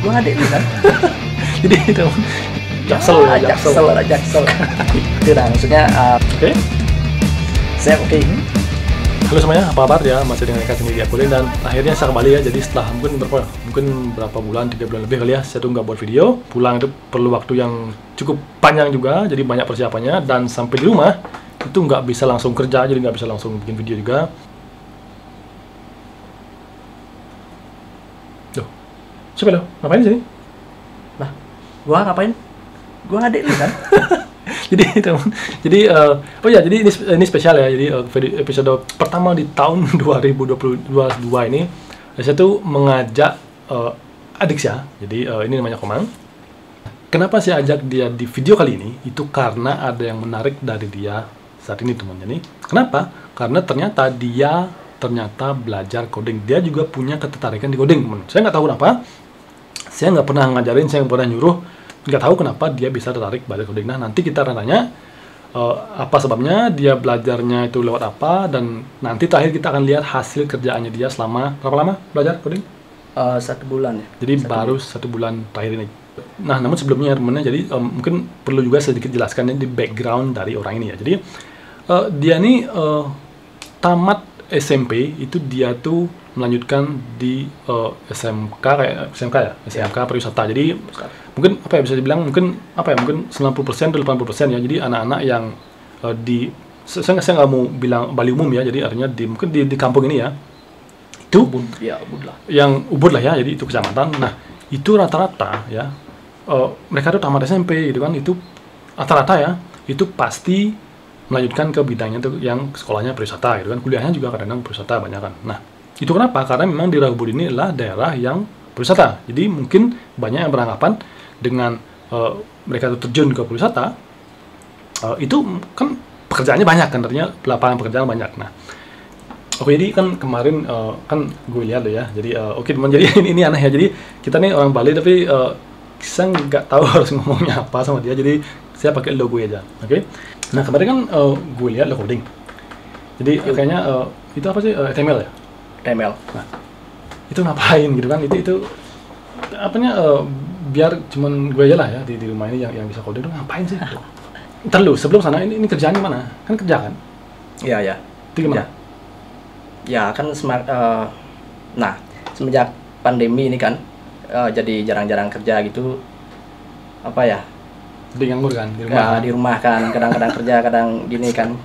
Gua adik lu kan. Jadi itu jaksel ya, Jaksel. Itu dah maksudnya. Oke. Saya oke. Halo semuanya, apa kabar ya? Masih dengan Eka sendiri Akulin, dan akhirnya saya kembali ya. Jadi setelah mungkin berapa bulan, 3 bulan lebih kali ya, saya tuh nggak buat video. Pulang itu perlu waktu yang cukup panjang juga, jadi banyak persiapannya. Dan sampai di rumah itu nggak bisa langsung kerja, jadi nggak bisa langsung bikin video juga. Loh, siapa lo? Ngapain di sini? Lah, gua ngapain? Gua adik lu kan. jadi oh ya, jadi ini spesial ya. Jadi episode pertama di tahun 2022 ini saya tuh mengajak adik saya. Jadi ini namanya Komang. Kenapa saya ajak dia di video kali ini? Itu karena ada yang menarik dari dia saat ini, teman. Jadi kenapa? Karena ternyata dia belajar coding. Dia juga punya ketertarikan di coding, teman. Saya nggak tahu kenapa. Saya nggak pernah ngajarin, saya nggak pernah nyuruh. Nggak tahu kenapa dia bisa tertarik belajar coding. Nah, nanti kita akan tanya apa sebabnya, dia belajarnya itu lewat apa, dan nanti terakhir kita akan lihat hasil kerjaannya dia selama berapa lama belajar coding? 1 bulan ya. Jadi baru 1 bulan terakhir ini. Nah, namun sebelumnya teman-teman, jadi mungkin perlu juga sedikit jelaskan ini di background dari orang ini ya. Jadi dia ini tamat SMP itu dia tuh melanjutkan di SMK ya, SMK pariwisata. Jadi mungkin apa ya, bisa dibilang mungkin 90% atau 80% ya. Jadi anak-anak yang saya nggak mau bilang Bali umum ya, jadi artinya mungkin di kampung ini ya, itu Ubud lah. yang Ubud lah ya, jadi itu kecamatan. Nah, itu rata-rata ya, mereka tuh tamat SMP gitu kan, itu rata-rata ya, itu pasti melanjutkan ke bidangnya tuh yang sekolahnya pariwisata gitu kan, kuliahnya juga kadang-kadang pariwisata banyak kan. Nah, itu kenapa? Karena memang di Ubud ini adalah daerah yang pariwisata. Jadi mungkin banyak yang beranggapan dengan mereka tuh terjun ke pariwisata, itu kan pekerjaannya banyak kan, artinya lapangan pekerjaan banyak. Nah, oke, jadi kan kemarin kan gue lihat loh ya, jadi oke teman, jadi ini aneh ya, jadi kita nih orang Bali tapi saya nggak tahu harus ngomongnya apa sama dia, jadi saya pakai lo gue aja, oke. Nah, kemarin kan gue lihat lo coding, jadi kayaknya itu apa sih, HTML ya? HTML. Nah, itu ngapain gitu kan, itu apanya, biar cuman gue aja lah ya di rumah ini yang bisa coding, itu ngapain sih gitu. Ntar lu, sebelum sana ini kerjaannya mana? Kan kerja kan? Iya. Itu gimana? Ya kan nah, semenjak pandemi ini kan jadi jarang-jarang kerja gitu, apa ya, Jadi nganggur kan di rumah? di rumah kan, kadang-kadang kerja, kadang gini kan.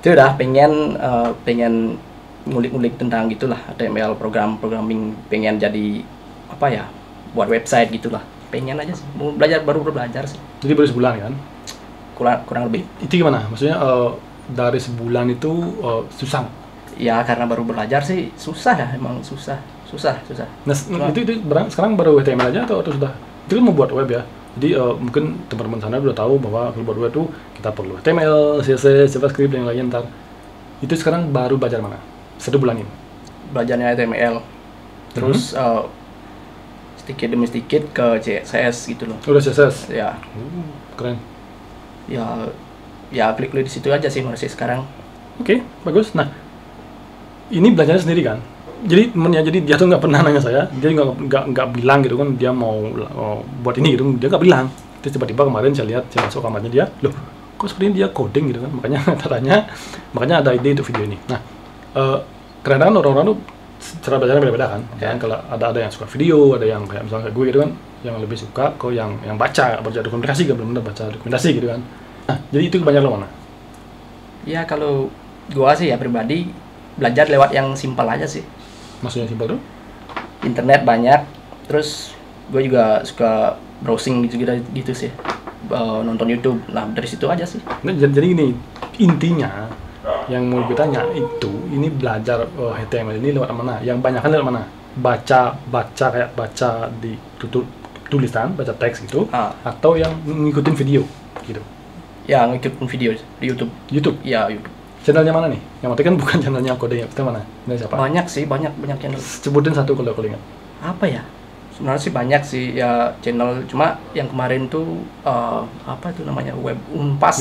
Itu udah pengen ngulik-ngulik tentang gitulah, HTML, programming, pengen jadi apa ya, buat website gitulah, pengen aja sih, mau baru belajar sih. Jadi baru sebulan kan? Kurang lebih. Itu gimana? Maksudnya dari sebulan itu susah nggak? Ya karena baru belajar sih susah ya, emang susah. Nah, itu sekarang baru HTML aja atau sudah? Itu kan mau buat web ya. Jadi mungkin teman-teman sana udah tahu bahwa kalau buat web itu kita perlu HTML, CSS, JavaScript, dan lain-lain ntar. Itu sekarang baru belajar mana? 1 bulan ini? Belajarnya HTML. Terus sedikit demi sedikit ke CSS gitu loh. Udah CSS? Ya. Keren. Ya klik-klik di situ aja sih masih sekarang. Oke, bagus. Nah, ini belajarnya sendiri kan? Jadi temennya, jadi dia tuh nggak pernah nanya saya, dia nggak bilang gitu kan dia mau buat ini gitu, dia nggak bilang. Terus tiba-tiba kemarin saya lihat, saya masuk kamarnya dia, loh kok sepertinya dia coding gitu kan, makanya ada ide untuk video ini. Nah, kadang-kadang orang-orang tuh cara belajarnya beda-beda kan. Dan kalau ada yang suka video, ada yang kayak misalnya kayak gue gitu kan, yang lebih suka kok yang baca dokumentasi, kan benar-benar baca dokumentasi gitu kan. Nah, jadi itu kebanyakan lo mana? Ya kalau gua sih ya pribadi belajar lewat yang simpel aja sih. Maksudnya simpel tuh? Internet banyak, terus gue juga suka browsing gitu sih, nonton YouTube. Nah dari situ aja sih. Nah, jadi gini, intinya yang mau gue tanya itu, ini belajar HTML ini lewat mana? Yang banyak kan lewat mana? Baca kayak baca di tulisan, baca teks gitu, atau yang ngikutin video gitu? Ya ngikutin video di YouTube. Ya YouTube. Channelnya mana nih? Yang penting kan bukan channelnya coding, itu mana? Ini siapa? Banyak sih, banyak channel. Sebutin satu kalau ingat. Apa ya? Sebenarnya sih banyak sih ya channel, cuma yang kemarin tuh apa itu namanya, web Unpas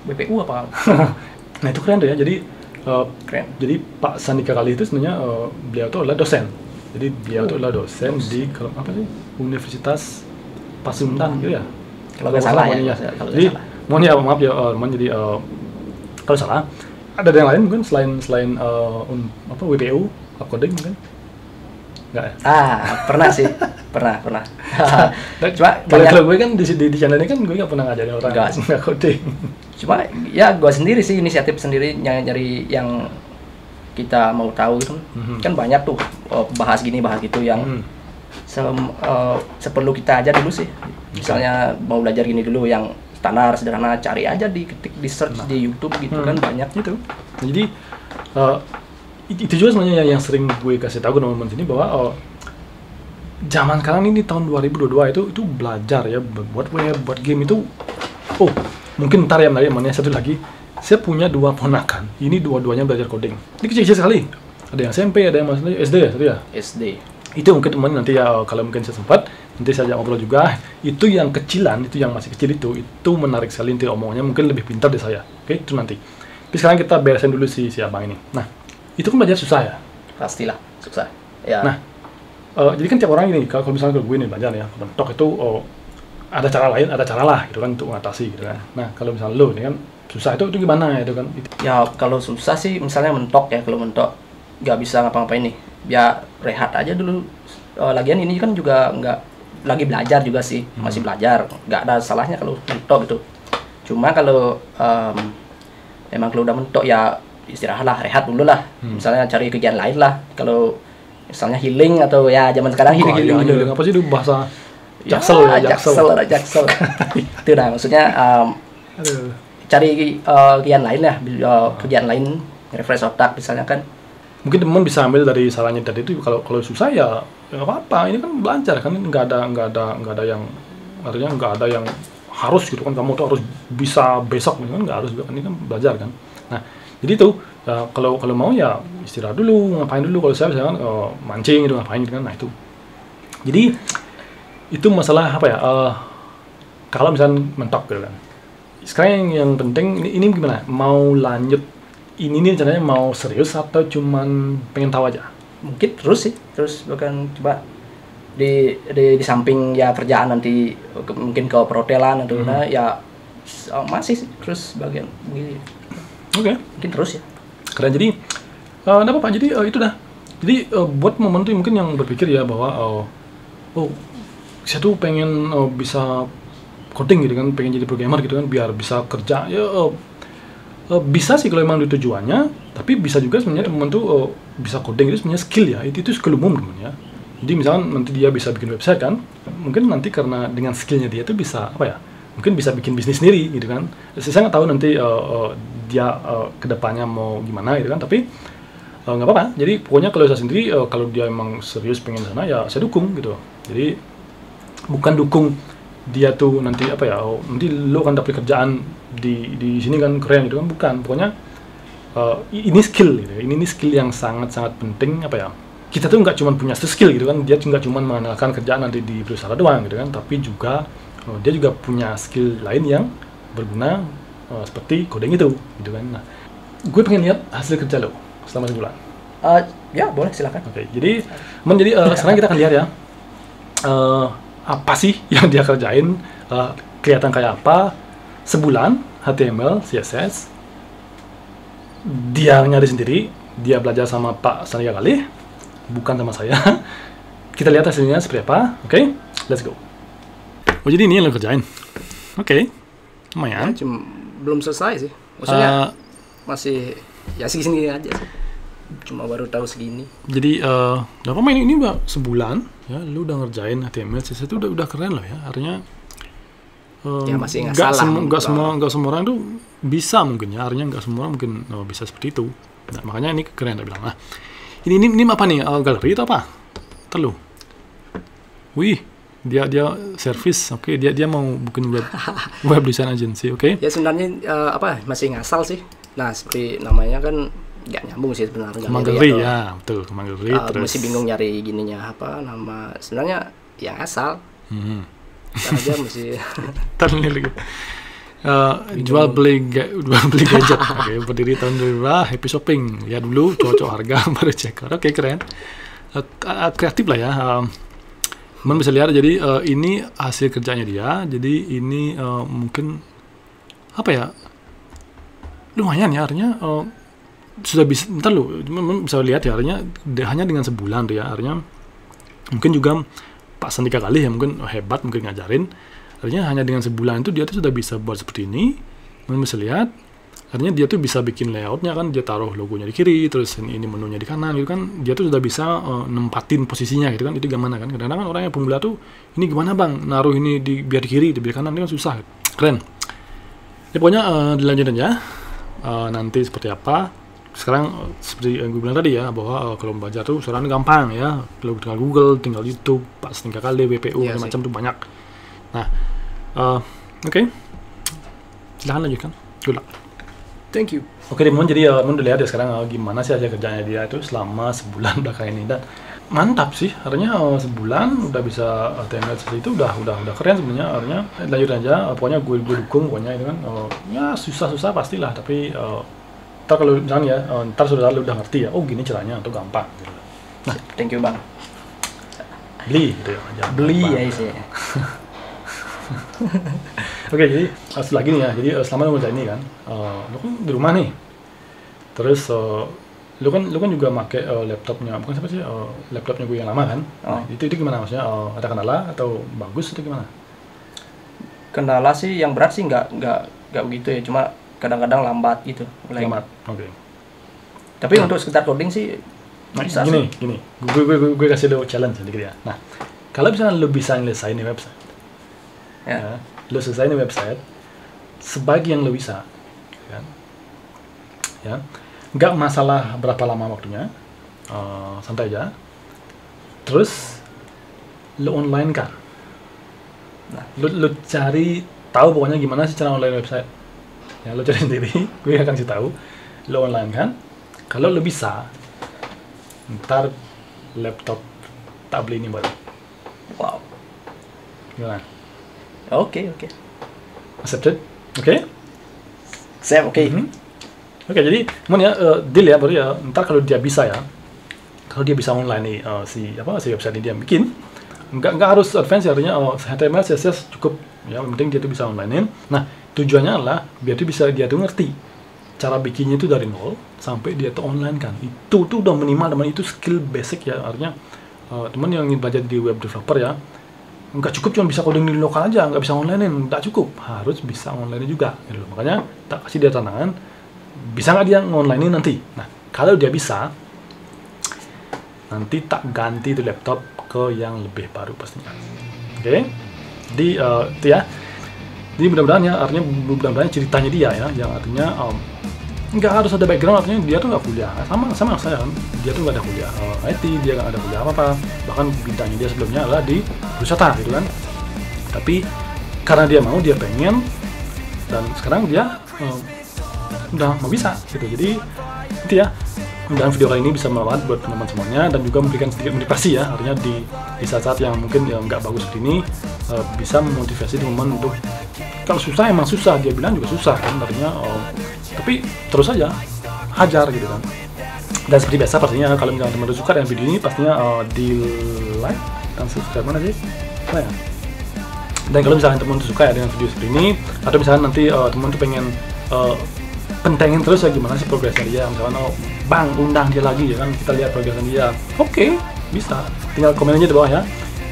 WPU apa? Nah itu keren tuh ya. Jadi keren. Jadi Pak Sandika Kali itu sebenarnya beliau tuh adalah dosen Jadi dia itu adalah dosen di apa sih Universitas Pasundan gitu ya. Kalau nggak salah ya. Jadi mohon ya maaf ya jadi kalau salah ada yang lain mungkin selain apa WPU upcoding mungkin nggak ya? Pernah sih pernah Cuma kalau gue kan di channel ini kan gue nggak pernah ngajarin orang nggak coding. Cuma ya gue sendiri sih inisiatif sendiri nyari yang kita mau tahu gitu. Kan banyak tuh bahas gini bahas gitu yang seperlu kita aja dulu sih. Misalnya mau belajar gini dulu yang standar sederhana, cari aja ketik di search di YouTube gitu kan banyak itu. Jadi itu juga sebenarnya yang sering gue kasih tahu ke teman-teman sini bahwa zaman sekarang ini tahun 2022 itu belajar ya buat web, buat game itu mungkin ntar ya mana satu lagi. Saya punya 2 ponakan. Ini dua-duanya belajar coding. Ini kecil-kecil sekali. Ada yang SMP, ada yang masih SD ya, tadi ya? SD. Itu mungkin teman nanti ya kalau mungkin saya sempat nanti saya ajak ngobrol juga. Itu yang kecilan, itu yang masih kecil itu menarik sekali nanti omongannya mungkin lebih pintar dari saya. Oke, itu nanti. Tapi sekarang kita beresin dulu si abang ini. Nah, itu kan belajar susah ya? Pastilah, susah. Ya. Nah, jadi kan tiap orang ini kalau misalnya gue ini belajar ya, mentok itu ada cara lain, ada cara lah gitu kan untuk mengatasi gitu kan. Nah, kalau misalnya lo ini kan susah itu gimana itu kan? Ya kalau susah sih misalnya mentok ya, kalau mentok nggak bisa ngapa-ngapain nih, ya rehat aja dulu. Lagian ini kan juga nggak lagi belajar juga sih, masih belajar, nggak ada salahnya kalau mentok gitu. Cuma kalau emang kalau udah mentok ya istirahat lah, rehat dulu lah. Misalnya cari kegiatan lain lah. Kalau misalnya healing atau ya zaman sekarang healing dulu. Apa sih itu bahasa jaksel ya? Jaksel. Itu dah maksudnya. Cari kegiatan lain ya, kegiatan lain refresh otak misalnya kan. Mungkin teman bisa ambil dari sarannya tadi itu kalau susah ya nggak apa-apa, ini kan belajar kan, nggak ada yang artinya nggak ada yang harus gitu kan kamu tuh harus bisa besok kan, nggak harus juga kan, ini kan belajar kan. Nah jadi tuh kalau mau ya istirahat dulu, ngapain dulu. Kalau saya misalkan mancing gitu ngapain gitu kan. Nah itu jadi itu masalah apa ya, kalau misalnya mentok gitu kan. Sekarang yang penting ini gimana? Mau lanjut ini rencananya mau serius atau cuman pengen tahu aja? Mungkin terus bahkan coba di samping ya kerjaan nanti mungkin ke perhotelan atau ya masih terus bagian begini. Oke. Mungkin terus ya. Keren. Jadi apa Pak? Jadi itu dah. Jadi buat momen tuh mungkin yang berpikir ya bahwa saya tuh pengen bisa coding gitu kan, pengen jadi programmer gitu kan, biar bisa kerja ya bisa sih kalau emang itu tujuannya. Tapi bisa juga sebenarnya teman tuh bisa coding itu sebenarnya skill ya, itu skill umum teman ya. Jadi misalkan nanti dia bisa bikin website kan, mungkin nanti karena dengan skillnya dia tuh bisa apa ya, mungkin bisa bikin bisnis sendiri gitu kan. Saya nggak tahu nanti dia kedepannya mau gimana gitu kan, tapi nggak apa-apa. Jadi pokoknya kalau saya sendiri kalau dia emang serius pengen sana ya saya dukung gitu. Jadi bukan dukung dia tuh nanti apa ya, nanti lo kan dapet kerjaan di sini kan keren gitu kan, bukan. Pokoknya ini skill gitu. Ini skill yang sangat penting apa ya. Kita tuh nggak cuma punya skill gitu kan, dia nggak cuma mengandalkan kerjaan nanti di perusahaan doang gitu kan, tapi juga dia juga punya skill lain yang berguna seperti coding itu gitu kan. Nah, gue pengen lihat hasil kerja lo selama sebulan. Ya boleh silakan. Oke, jadi sekarang kita akan lihat ya apa sih yang dia kerjain, kelihatan kayak apa sebulan HTML, CSS. Dia nyari sendiri, dia belajar sama Pak Sandiaga kali, bukan sama saya. Kita lihat hasilnya seperti apa. Oke, let's go. Oh jadi ini yang lo kerjain. Oke, lumayan. Ya, belum selesai sih. Maksudnya masih ya segini aja sih. Cuma baru tahu segini. Jadi berapa main ini udah sebulan ya, lu udah ngerjain HTML, CSS itu udah keren loh ya. Artinya ya masih nggak semua orang tuh bisa mungkin ya. Artinya nggak semua orang mungkin bisa seperti itu. Nah, makanya ini keren tak bilang. Nah, ini apa nih? Galeri atau apa? Terlalu. Wih, dia service. Oke, dia mau bikin web design agency, oke? Ya sebenarnya masih ngasal sih. Nah, seperti namanya kan nggak nyambung sih sebenarnya. Galeri ya, betul, galeri. Masih bingung nyari gininya apa nama sebenarnya yang asal. Aja masih. Terlihat lagi. Jual beli gadget. Oke, berdiri tahun 2000, happy shopping. Ya dulu cocok harga baru check out. Oke, keren. kreatif lah ya. Teman bisa lihat, jadi ini hasil kerjanya dia. Jadi ini mungkin apa ya, lumayan ya, artinya sudah bisa, ntar lu bisa lihat ya, artinya hanya dengan sebulan tuh ya, artinya mungkin juga Pak Sandika kali ya, mungkin hebat, mungkin ngajarin, artinya hanya dengan sebulan itu dia tuh sudah bisa buat seperti ini. Teman bisa lihat, artinya dia tuh bisa bikin layoutnya kan, dia taruh logonya di kiri, terus ini menunya di kanan gitu kan, dia tuh sudah bisa nempatin posisinya gitu kan, itu gimana kan. Kadang-kadang kan orang yang pemula tuh, ini gimana bang, naruh ini biar di kiri, di kanan, itu kan susah, keren. Ya pokoknya dilanjutin ya, nanti seperti apa. Sekarang seperti yang gue bilang tadi ya, bahwa kalau belajar tuh sekarang gampang ya, kalau tinggal Google, tinggal YouTube, Pak Sandika kali, WPU, macam tuh banyak. Nah, oke. Silahkan lanjutkan, good luck. Thank you. Oke, teman, jadi teman udah lihat ya sekarang gimana sih aja kerjanya dia itu selama sebulan belakang ini, dan mantap sih, artinya sebulan udah bisa HTML seperti itu, udah keren sebenarnya. Artinya lanjut aja, pokoknya gue dukung pokoknya itu kan. Ya susah pastilah, tapi ntar kalau misalnya ya, ntar sudah lu udah ngerti ya, oh gini caranya, atau gampang gitu. Nah, thank you bang. Beli gitu ya, Beli ya sih. Oke, jadi lagi nih ya, jadi selama lu ngerjain ini kan, lu kan di rumah nih, terus lu kan juga pakai laptopnya, bukan siapa sih, laptopnya gue yang lama kan. Nah, itu gimana maksudnya, ada kendala atau bagus atau gimana? Kendala sih yang berat sih nggak begitu ya, cuma kadang-kadang lambat gitu. Lambat, oke. Tapi untuk sekitar coding sih bisa gini, sih. Gue kasih lu challenge sedikit ya. Nah, kalau misalnya lu bisa nyelesain di website, ya, lu selesai di website sebaik yang lu bisa, kan? Ya, nggak masalah berapa lama waktunya, santai aja. Terus lu online kan, nah, lu cari tahu pokoknya gimana sih cara online website. Ya, lu cari sendiri, gue akan kasih tahu. Lu online kan, kalau lu bisa, ntar laptop tak beli ini baru. Wow. Gimana? Oke. Accepted? Oke? Siap, oke. Oke, jadi ya deal ya, baru ya. Ntar kalau dia bisa ya, kalau dia bisa online nih, si website ini dia bikin, nggak harus advance ya, artinya HTML, CSS cukup ya, yang penting dia tuh bisa online-in. Nah, tujuannya adalah biar dia tuh ngerti cara bikinnya itu dari nol sampai dia tuh online kan. Itu tuh udah minimal, teman, itu skill basic ya, artinya teman yang ingin belajar di web developer ya, nggak cukup cuma bisa coding di lokal aja, nggak bisa online-in, nggak cukup, harus bisa online juga gitu. Makanya tak kasih dia tantangan, bisa nggak dia nge-online-in nanti. Nah, kalau dia bisa, nanti tak ganti itu laptop ke yang lebih baru pastinya. Oke? Jadi itu ya. Jadi mudah-mudahan ceritanya dia ya, yang artinya nggak harus ada background, artinya dia tuh nggak kuliah, sama saya kan, dia tuh nggak ada kuliah IT, dia nggak ada kuliah apa, bahkan bidangnya dia sebelumnya adalah di wisata gitu kan. Tapi karena dia mau, dia pengen, dan sekarang dia udah mau bisa gitu. Jadi itu ya, mudah-mudahan video kali ini bisa bermanfaat buat teman-teman semuanya, dan juga memberikan sedikit motivasi ya, artinya di saat-saat yang mungkin nggak bagus seperti ini, bisa memotivasi teman-teman untuk, kalau susah emang susah, dia bilang juga susah kan, artinya tapi terus aja hajar gitu kan. Dan seperti biasa pastinya kalau misalnya teman-teman suka dengan video ini, pastinya di like dan subscribe mana sih? Nah, ya. Dan kalau misalnya teman-teman suka ya dengan video seperti ini, atau misalnya nanti teman tuh pengen pentengin terus ya gimana sih progresnya dia, misalnya bang undang dia lagi ya kan, kita lihat progresnya dia. Oke, bisa, tinggal komen aja di bawah ya.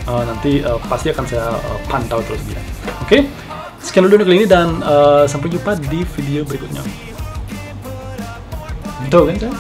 Nanti pasti akan saya pantau terus dia. Oke, sekian dulu untuk kali ini, dan sampai jumpa di video berikutnya. Betul kan, Cak?